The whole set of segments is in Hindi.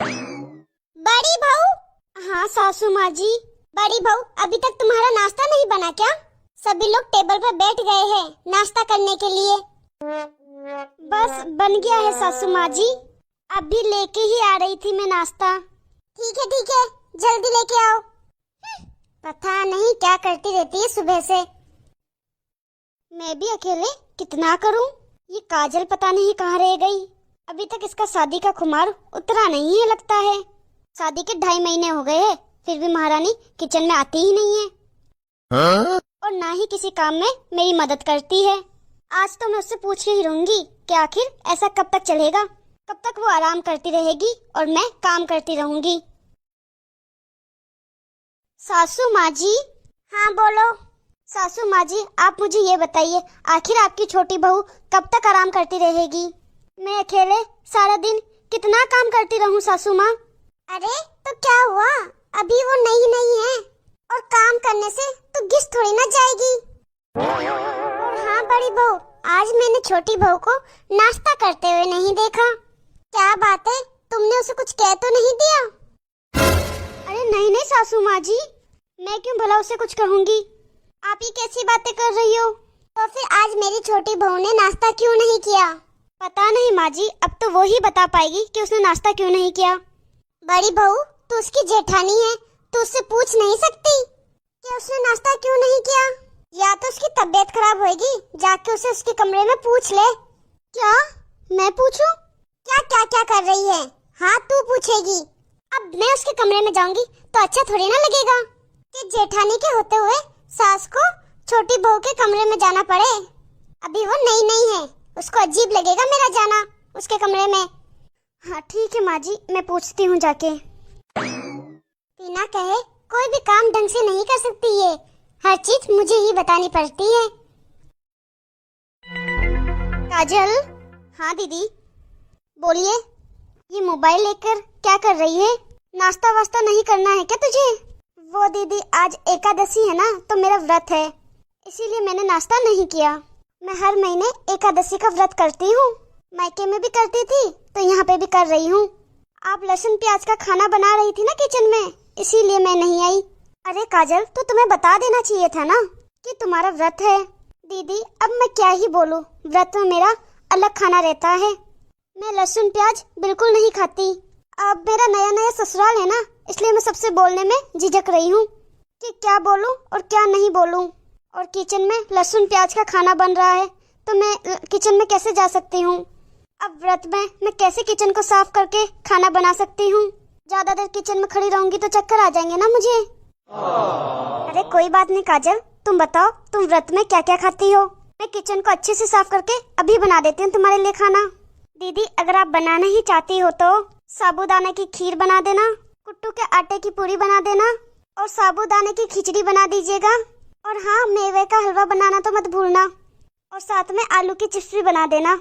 बड़ी बहू। हाँ सासू माँ जी। बड़ी बहू, अभी तक तुम्हारा नाश्ता नहीं बना क्या? सभी लोग टेबल पर बैठ गए हैं नाश्ता करने के लिए। बस बन गया है सासू माँ जी, अभी लेके ही आ रही थी मैं नाश्ता। ठीक है, जल्दी लेके आओ। पता नहीं क्या करती रहती है सुबह से। मैं भी अकेले कितना करूं? ये काजल पता नहीं कहाँ रह गई। अभी तक इसका शादी का खुमार उतरा नहीं है लगता है। शादी के 2.5 महीने हो गए हैं, फिर भी महारानी किचन में आती ही नहीं है। हाँ? और ना ही किसी काम में मेरी मदद करती है। आज तो मैं उससे पूछ ही रहूंगी कि आखिर ऐसा कब तक चलेगा, कब तक वो आराम करती रहेगी और मैं काम करती रहूंगी। सासू माँ जी। हाँ बोलो। सासू माँ जी, आप मुझे ये बताइए, आखिर आपकी छोटी बहू कब तक आराम करती रहेगी? मैं अकेले सारा दिन कितना काम करती रहूं सासू माँ। अरे तो क्या हुआ, अभी वो नई है और काम करने से तो घिस थोड़ी ना जाएगी। और हाँ बड़ी बहू, आज मैंने छोटी बहू को नाश्ता करते हुए नहीं देखा। क्या बात है, तुमने उसे कुछ कह तो नहीं दिया? अरे नहीं सासू माँ जी, मैं क्यों भला उसे कुछ कहूँगी? आप ही कैसी बातें कर रही हो? तो फिर आज मेरी छोटी बहू ने नाश्ता क्यों नहीं किया? पता नहीं माँ जी, अब तो वो ही बता पाएगी कि उसने नाश्ता क्यों नहीं किया। बड़ी बहू, तू उसकी जेठानी है, तू उससे पूछ नहीं सकती कि उसने नाश्ता क्यों नहीं किया? या तो उसकी तबीयत खराब होगी, जाके उसे उसके कमरे में पूछ ले। क्या मैं पूछूं? क्या कर रही है? हाँ तू पूछेगी। अब मैं उसके कमरे में जाऊंगी तो अच्छा थोड़ी ना लगेगा कि जेठानी के होते हुए सास को छोटी बहू के कमरे में जाना पड़े। अभी वो नई है, उसको अजीब लगेगा मेरा जाना उसके कमरे में। हाँ ठीक है माँ जी, मैं पूछती हूँ जाके। बिना कहे कोई भी काम ढंग से नहीं कर सकती है, हर चीज मुझे ही बतानी पड़ती है। काजल। हाँ दीदी बोलिए। ये मोबाइल लेकर क्या कर रही है? नाश्ता वास्ता नहीं करना है क्या तुझे? वो दीदी, आज एकादशी है ना, तो मेरा व्रत है, इसीलिए मैंने नाश्ता नहीं किया। मैं हर महीने एकादशी का व्रत करती हूँ, मायके में भी करती थी तो यहाँ पे भी कर रही हूँ। आप लहसुन प्याज का खाना बना रही थी ना किचन में, इसीलिए मैं नहीं आई। अरे काजल, तो तुम्हें बता देना चाहिए था ना कि तुम्हारा व्रत है। दीदी अब मैं क्या ही बोलूँ, व्रत में मेरा अलग खाना रहता है। मैं लहसुन प्याज बिल्कुल नहीं खाती। अब मेरा नया ससुराल है ना, इसलिए मैं सबसे बोलने में झिझक रही हूँ कि क्या बोलूँ और क्या नहीं बोलूँ। और किचन में लहसुन प्याज का खाना बन रहा है तो मैं किचन में कैसे जा सकती हूँ? अब व्रत में मैं कैसे किचन को साफ करके खाना बना सकती हूँ? ज्यादा देर किचन में खड़ी रहूंगी तो चक्कर आ जाएंगे ना मुझे। अरे कोई बात नहीं काजल, तुम बताओ तुम व्रत में क्या क्या खाती हो? मैं किचन को अच्छे से साफ करके अभी बना देती हूँ तुम्हारे लिए खाना। दीदी अगर आप बनाना ही चाहती हो तो साबूदाने की खीर बना देना, कुट्टू के आटे की पूरी बना देना और साबूदाने की खिचड़ी बना दीजिएगा। और हाँ, मेवे का हलवा बनाना तो मत भूलना, और साथ में आलू की चिप्स भी बना देना,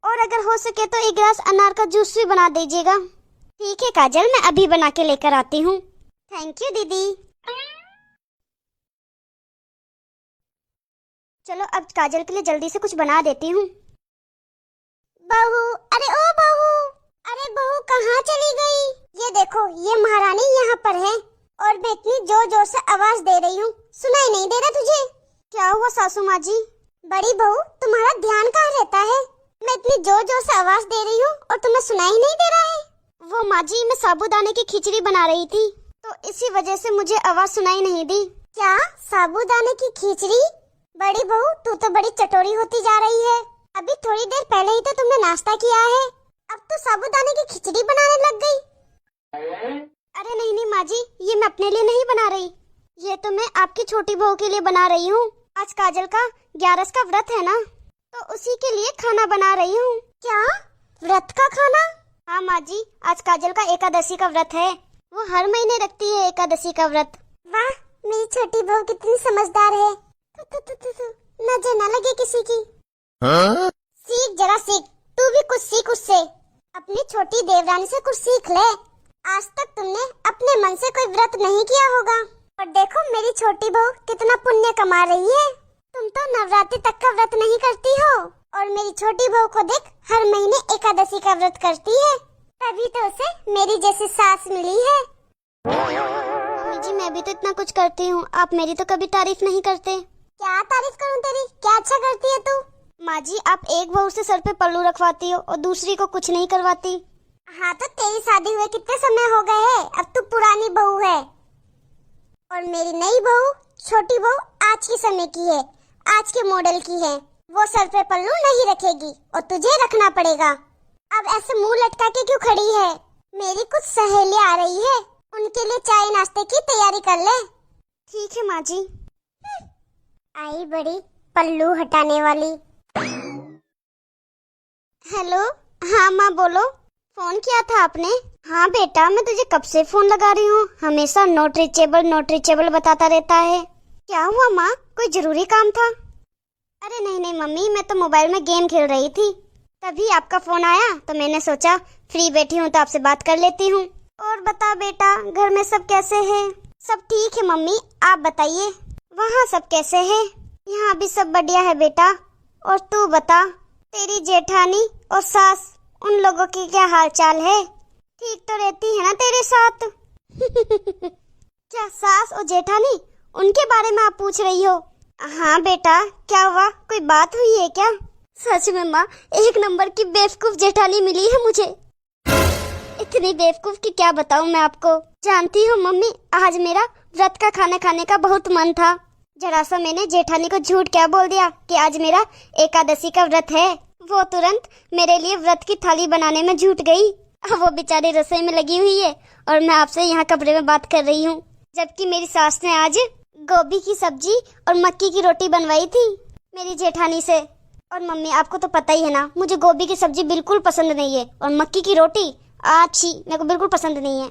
और अगर हो सके तो 1 गिलास अनार का जूस भी बना दीजिएगा। ठीक है काजल, मैं अभी बना के लेकर आती हूँ। थैंक यू दीदी। चलो अब काजल के लिए जल्दी से कुछ बना देती हूँ। बहू, अरे ओ बहू, अरे बहू कहाँ चली गई? ये देखो, ये महारानी यहाँ पर है और मैं इतनी जोर जोर से आवाज दे रही हूँ, सुनाई नहीं दे रहा तुझे? क्या हुआ सासू माँ जी? बड़ी बहू, तुम्हारा ध्यान कहाँ रहता है? मैं इतनी जोर जोर से आवाज दे रही हूँ और तुम्हें सुनाई नहीं दे रहा है? वो माँ जी, मैं साबूदाने की खिचड़ी बना रही थी तो इसी वजह से मुझे आवाज सुनाई नहीं दी। क्या साबूदाने की खिचड़ी? बड़ी बहू, तू तो बड़ी चटोरी होती जा रही है। अभी थोड़ी देर पहले ही तो तुमने नाश्ता किया है, अब तो साबूदाने की खिचड़ी बनाने लग गई। अरे नहीं माँ जी, ये मैं अपने लिए नहीं बना रही, ये तो मैं आपकी छोटी बहू के लिए बना रही हूँ। आज काजल का 11 का व्रत है ना, तो उसी के लिए खाना बना रही हूँ। क्या व्रत का खाना? हाँ माँ जी, आज काजल का एकादशी का व्रत है, वो हर महीने रखती है एकादशी का व्रत। वाह, मेरी छोटी बहू कितनी समझदार है। नजर न लगे किसी की। हाँ? सीख, जरा सीख, तू भी कुछ सीख उससे, अपनी छोटी देवरानी से कुछ सीख ले। आज तक तुमने अपने मन से कोई व्रत नहीं किया होगा, और देखो मेरी छोटी बहू कितना पुण्य कमा रही है। तुम तो नवरात्रि तक का व्रत नहीं करती हो, और मेरी छोटी बहू को देख हर महीने एकादशी का व्रत करती है, तभी तो उसे मेरी जैसी सास मिली है। मम्मी जी मैं भी तो इतना कुछ करती हूँ, आप मेरी तो कभी तारीफ नहीं करते। क्या तारीफ करूँ तेरी, क्या अच्छा करती है तू? माँ जी आप एक बहू से सर पे पल्लू रखवाती हो और दूसरी को कुछ नहीं करवाती। हाँ तो तेरी शादी हुए कितने समय हो गए हैं, अब तू पुरानी बहू है और मेरी नई बहू, छोटी बहू आज के समय की है, आज के मॉडल की है। वो सर पे पल्लू नहीं रखेगी और तुझे रखना पड़ेगा। अब ऐसे मुंह लटका के क्यों खड़ी है? मेरी कुछ सहेलियां आ रही है, उनके लिए चाय नाश्ते की तैयारी कर ले। ठीक है माँ जी। आई बड़ी पल्लू हटाने वाली। हेलो, हाँ माँ बोलो, फोन किया था आपने? हाँ बेटा मैं तुझे कब से फोन लगा रही हूँ, हमेशा नॉट रीचेबल बताता रहता है। क्या हुआ माँ, कोई जरूरी काम था? अरे नहीं नहीं मम्मी, मैं तो मोबाइल में गेम खेल रही थी, तभी आपका फोन आया तो मैंने सोचा फ्री बैठी हूँ तो आपसे बात कर लेती हूँ। और बता बेटा घर में सब कैसे हैं? सब ठीक है मम्मी, आप बताइए वहाँ सब कैसे है? यहाँ भी सब बढ़िया है बेटा। और तू बता तेरी जेठानी और सास, उन लोगों की क्या हाल चाल है? ठीक तो रहती है ना तेरे साथ? क्या सास और जेठानी, उनके बारे में आप पूछ रही हो? हाँ बेटा क्या हुआ, कोई बात हुई है क्या? सच में माँ एक नंबर की बेवकूफ जेठानी मिली है मुझे। इतनी बेवकूफ की क्या बताऊँ मैं आपको। जानती हो मम्मी आज मेरा व्रत का खाना खाने का बहुत मन था, जरा सा मैंने जेठानी को झूठ क्या बोल दिया कि आज मेरा एकादशी का व्रत है। वो तुरंत मेरे लिए व्रत की थाली बनाने में जुट गई। वो बेचारी रसोई में लगी हुई है और मैं आपसे यहाँ कमरे में बात कर रही हूँ, जबकि मेरी सास ने आज गोभी की सब्जी और मक्की की रोटी बनवाई थी मेरी जेठानी से। और मम्मी आपको तो पता ही है ना, मुझे गोभी की सब्जी बिल्कुल पसंद नहीं है और मक्की की रोटी अच्छी मेरे को बिल्कुल पसंद नहीं है,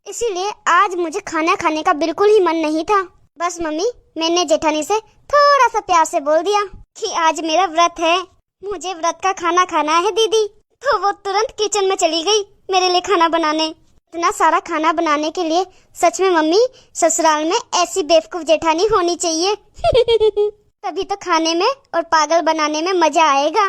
इसीलिए आज मुझे खाना खाने का बिल्कुल ही मन नहीं था। बस मम्मी मैंने जेठानी से थोड़ा सा प्यार से बोल दिया कि आज मेरा व्रत है, मुझे व्रत का खाना खाना है दीदी, तो वो तुरंत किचन में चली गई मेरे लिए खाना बनाने। इतना सारा खाना बनाने के लिए सच में मम्मी ससुराल में ऐसी बेवकूफ जेठानी होनी चाहिए। तभी तो खाने में और पागल बनाने में मजा आएगा।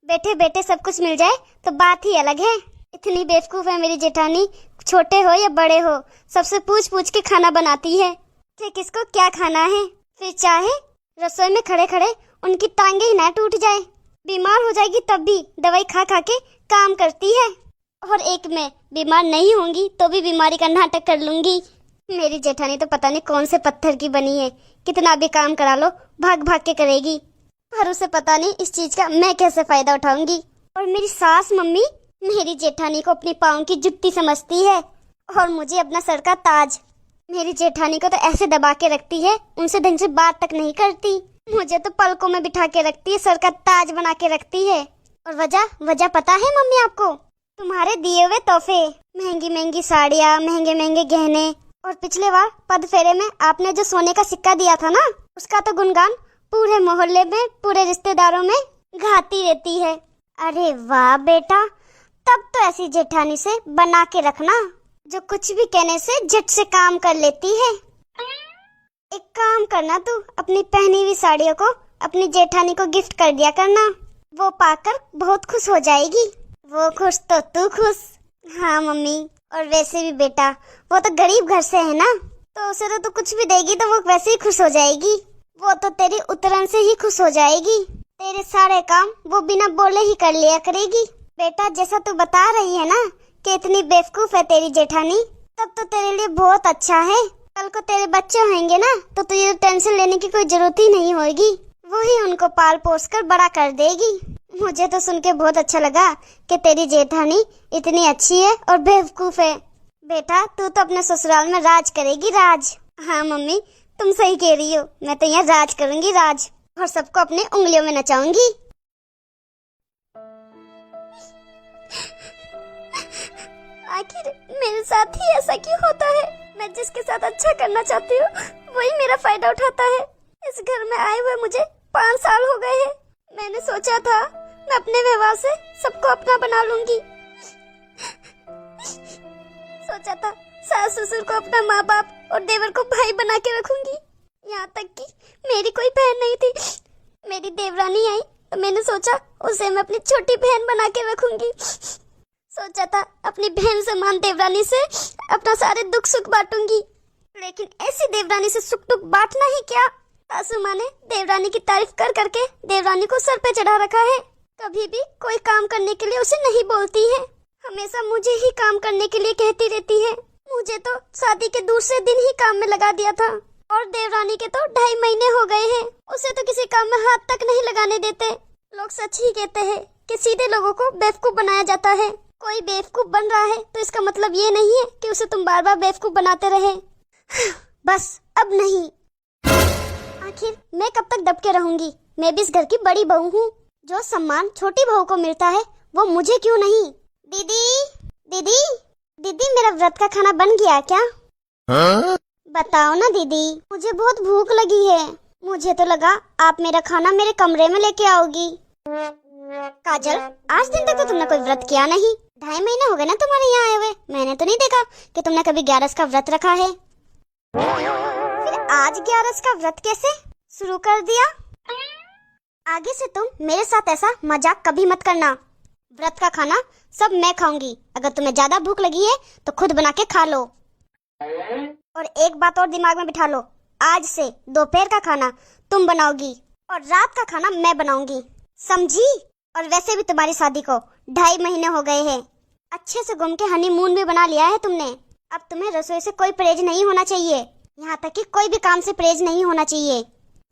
बैठे बैठे सब कुछ मिल जाए तो बात ही अलग है। इतनी बेवकूफ है मेरी जेठानी, छोटे हो या बड़े हो सबसे पूछ पूछ के खाना बनाती है कि किसको क्या खाना है। फिर चाहे रसोई में खड़े खड़े उनकी टांगे ही ना टूट जाए, बीमार हो जाएगी तब भी दवाई खा खा के काम करती है। और एक मैं बीमार नहीं होंगी तो भी बीमारी का नाटक कर लूंगी। मेरी जेठानी तो पता नहीं कौन से पत्थर की बनी है, कितना भी काम करा लो भाग भाग के करेगी, पर उसे पता नहीं इस चीज का मैं कैसे फायदा उठाऊंगी। और मेरी सास मम्मी मेरी जेठानी को अपनी पाँव की जुत्ती समझती है और मुझे अपना सर का ताज। मेरी जेठानी को तो ऐसे दबा के रखती है, उनसे ढंग से बात तक नहीं करती, मुझे तो पलकों में बिठा के रखती है, सर का ताज बना के रखती है। और वजह पता है मम्मी आपको? तुम्हारे दिए हुए तोहफे, महंगी महंगी साड़ियाँ, महंगे महंगे गहने, और पिछले बार पद फेरे में आपने जो सोने का सिक्का दिया था ना, उसका तो गुणगान पूरे मोहल्ले में पूरे रिश्तेदारों में गाती रहती है। अरे वाह बेटा, तब तो ऐसी जेठानी से बना के रखना जो कुछ भी कहने से झट से काम कर लेती है। एक काम करना, तू अपनी पहनी हुई साड़ियों को अपनी जेठानी को गिफ्ट कर दिया करना, वो पाकर बहुत खुश हो जाएगी। वो खुश तो तू खुश। हाँ मम्मी, और वैसे भी बेटा वो तो गरीब घर से है ना, तो उसे तो तू कुछ भी देगी तो वो वैसे ही खुश हो जाएगी। वो तो तेरी उतरन से ही खुश हो जाएगी, तेरे सारे काम वो बिना बोले ही कर लिया करेगी। बेटा जैसा तू बता रही है ना कि इतनी बेवकूफ है तेरी जेठानी, तब तो तेरे लिए बहुत अच्छा है। कल को तेरे बच्चे होंगे ना तो तुझे टेंशन लेने की कोई जरूरत ही नहीं होगी, वो ही उनको पाल पोस कर बड़ा कर देगी। मुझे तो सुन के बहुत अच्छा लगा कि तेरी जेठानी इतनी अच्छी है और बेवकूफ है। बेटा तू तो अपने ससुराल में राज करेगी, राज। हाँ मम्मी तुम सही कह रही हो, मैं तो यहाँ राज करूंगी, राज, और सबको अपने उंगलियों में नचाऊंगी। आखिर मेरे साथ ही ऐसा क्यों होता है? मैं जिसके साथ अच्छा करना चाहती हूँ वही मेरा फायदा उठाता है। इस घर में आए हुए मुझे 5 साल हो गए हैं। मैंने सोचा था मैं अपने व्यवहार से सबको अपना बना लूंगी, सोचा था सास ससुर को अपना माँ बाप और देवर को भाई बना के रखूंगी। यहाँ तक कि मेरी कोई बहन नहीं थी, मेरी देवरानी आई तो मैंने सोचा उसे मैं अपनी छोटी बहन बना के रखूंगी। सोचा था अपनी बहन समान देवरानी से अपना सारे दुख सुख बांटूंगी, लेकिन ऐसी देवरानी से सुख दुख बांटना ही क्या। सासू माँ ने देवरानी की तारीफ कर करके देवरानी को सर पे चढ़ा रखा है। कभी भी कोई काम करने के लिए उसे नहीं बोलती है, हमेशा मुझे ही काम करने के लिए कहती रहती है। मुझे तो शादी के दूसरे दिन ही काम में लगा दिया था, और देवरानी के तो 2.5 महीने हो गए हैं। उसे तो किसी काम में हाथ तक नहीं लगाने देते। लोग सच ही कहते हैं कि सीधे लोगों को बेवकूफ बनाया जाता है। कोई बेवकूफ बन रहा है तो इसका मतलब ये नहीं है कि उसे तुम बार बार बेवकूफ बनाते रहे। बस अब नहीं। आखिर मैं कब तक दबके रहूंगी? मैं भी इस घर की बड़ी बहू हूँ। जो सम्मान छोटी बहू को मिलता है वो मुझे क्यों नहीं? दीदी दीदी दीदी, मेरा व्रत का खाना बन गया क्या? बताओ ना दीदी, मुझे बहुत भूख लगी है। मुझे तो लगा आप मेरा खाना मेरे कमरे में लेके आओगी। काजल, आज दिन तक तो तुमने कोई व्रत किया नहीं। 2.5 महीने हो गए ना तुम्हारे यहाँ आए हुए। मैंने तो नहीं देखा कि तुमने कभी 11 का व्रत रखा है। फिर आज 11 का व्रत कैसे शुरू कर दिया? आगे से तुम मेरे साथ ऐसा मजाक कभी मत करना। व्रत का खाना सब मैं खाऊंगी। अगर तुम्हें ज्यादा भूख लगी है तो खुद बना के खा लो। और एक बात और दिमाग में बिठा लो, आज से दोपहर का खाना तुम बनाओगी और रात का खाना मैं बनाऊंगी, समझी? और वैसे भी तुम्हारी शादी को 2.5 महीने हो गए हैं। अच्छे से घूम के हनीमून भी बना लिया है तुमने। अब तुम्हें रसोई से कोई परहेज नहीं होना चाहिए, यहाँ तक कि कोई भी काम से परहेज नहीं होना चाहिए।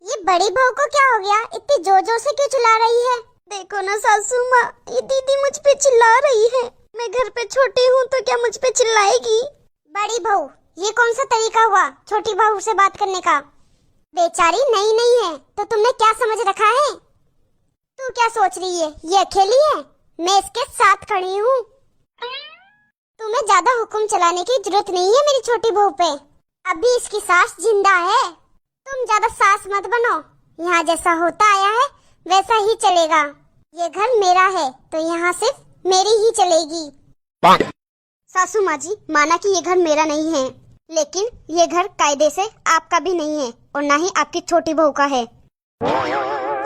ये बड़ी बहू को क्या हो गया? इतनी जोर जोर से क्यों चिल्ला रही है? देखो ना सासू माँ, ये दीदी मुझ पे चिल्ला रही है। मैं घर पे छोटी हूँ तो क्या मुझ पे चिल्लाएगी? बड़ी बहू, ये कौन सा तरीका हुआ छोटी बहू से बात करने का? बेचारी नई नहीं है तो तुमने क्या समझ रखा है? तू क्या सोच रही है ये अकेली है? मैं इसके साथ खड़ी हूँ। तुम्हें ज्यादा हुक्म चलाने की जरूरत नहीं है मेरी छोटी बहू पे। अभी इसकी सास जिंदा है। तुम ज्यादा सास मत बनो। यहाँ जैसा होता आया है वैसा ही चलेगा। ये घर मेरा है तो यहाँ सिर्फ मेरी ही चलेगी। सासू माँ जी, माना कि ये घर मेरा नहीं है, लेकिन ये घर कायदे से आपका भी नहीं है और ना ही आपकी छोटी बहू का है।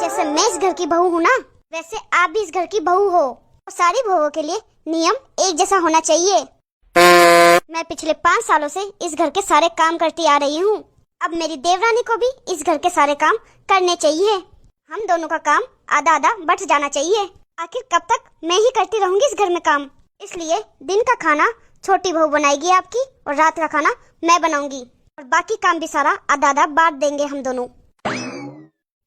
जैसे मैं इस घर की बहू हूँ ना, वैसे आप भी इस घर की बहू हो। और सारी बहुओं के लिए नियम एक जैसा होना चाहिए। मैं पिछले 5 सालों से इस घर के सारे काम करती आ रही हूँ। अब मेरी देवरानी को भी इस घर के सारे काम करने चाहिए। हम दोनों का काम आधा आधा बट जाना चाहिए। आखिर कब तक मैं ही करती रहूंगी इस घर में काम? इसलिए दिन का खाना छोटी बहू बनाएगी आपकी और रात का खाना मैं बनाऊंगी, और बाकी काम भी सारा आधा आधा बांट देंगे हम दोनों।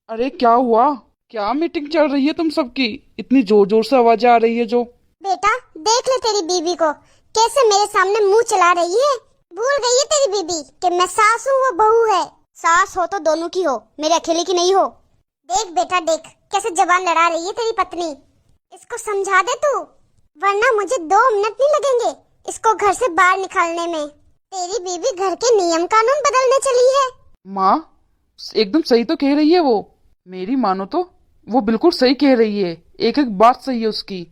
अरे क्या हुआ? क्या मीटिंग चल रही है तुम सबकी? इतनी जोर जोर से आवाजें आ रही है जो। बेटा देख ले तेरी बीबी को कैसे मेरे सामने मुंह चला रही है। भूल गई है तेरी बीबी कि मैं सास हूँ, वो बहू है। सास हो तो दोनों की हो, मेरे अकेले की नहीं हो। देख बेटा देख कैसे जबान लड़ा रही है तेरी पत्नी। इसको समझा दे तू, वरना मुझे 2 मिनट नहीं लगेंगे इसको घर से बाहर निकालने में। तेरी बीबी घर के नियम कानून बदलने चली है। माँ एकदम सही तो कह रही है वो। मेरी मानो तो वो बिल्कुल सही कह रही है। एक एक बात सही है उसकी।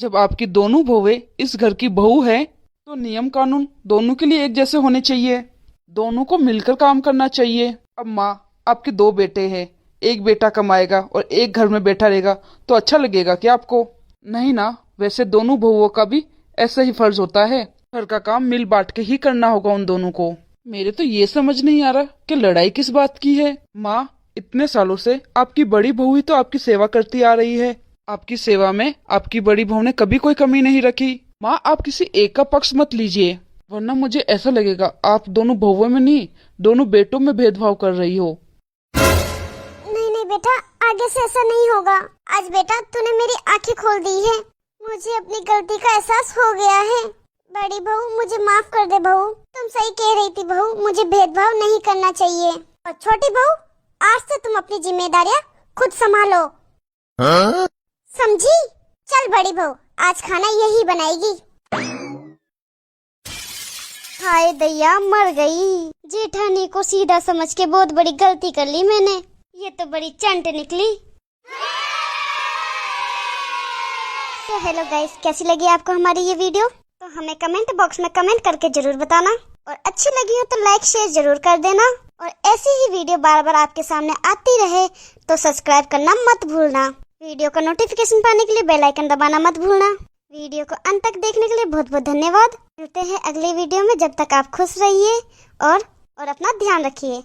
जब आपकी दोनों बहुएं इस घर की बहू है तो नियम कानून दोनों के लिए एक जैसे होने चाहिए। दोनों को मिलकर काम करना चाहिए। अब माँ, आपके 2 बेटे हैं, एक बेटा कमाएगा और एक घर में बैठा रहेगा तो अच्छा लगेगा क्या आपको? नहीं ना। वैसे दोनों बहुओं का भी ऐसा ही फर्ज होता है। घर का काम मिल बांट के ही करना होगा उन दोनों को। मेरे तो ये समझ नहीं आ रहा कि लड़ाई किस बात की है। माँ, इतने सालों से आपकी बड़ी बहू ही तो आपकी सेवा करती आ रही है। आपकी सेवा में आपकी बड़ी बहू ने कभी कोई कमी नहीं रखी। माँ, आप किसी एक का पक्ष मत लीजिए, वरना मुझे ऐसा लगेगा आप दोनों बहुओं में नहीं, दोनों बेटों में भेदभाव कर रही हो। नहीं नहीं बेटा, आगे से ऐसा नहीं होगा। आज बेटा तूने मेरी आंखें खोल दी है। मुझे अपनी गलती का एहसास हो गया है। बड़ी बहू मुझे माफ कर दे बहू। तुम सही कह रही थी बहू, मुझे भेदभाव नहीं करना चाहिए। और छोटी बहू, आज से तुम अपनी जिम्मेदारियाँ खुद संभालो। समझी? चल बड़ी बहू, आज खाना यही बनाएगी। हाय दैया, मर गई। जेठानी को सीधा समझ के बहुत बड़ी गलती कर ली मैंने। ये तो बड़ी चंट निकली। तो हेलो गाइस, कैसी लगी आपको हमारी ये वीडियो? तो हमें कमेंट बॉक्स में कमेंट करके जरूर बताना, और अच्छी लगी हो तो लाइक शेयर जरूर कर देना। और ऐसी ही वीडियो बार बार आपके सामने आती रहे तो सब्सक्राइब करना मत भूलना। वीडियो का नोटिफिकेशन पाने के लिए बेल आइकन दबाना मत भूलना। वीडियो को अंत तक देखने के लिए बहुत बहुत धन्यवाद। मिलते हैं अगले वीडियो में, जब तक आप खुश रहिए और अपना ध्यान रखिए।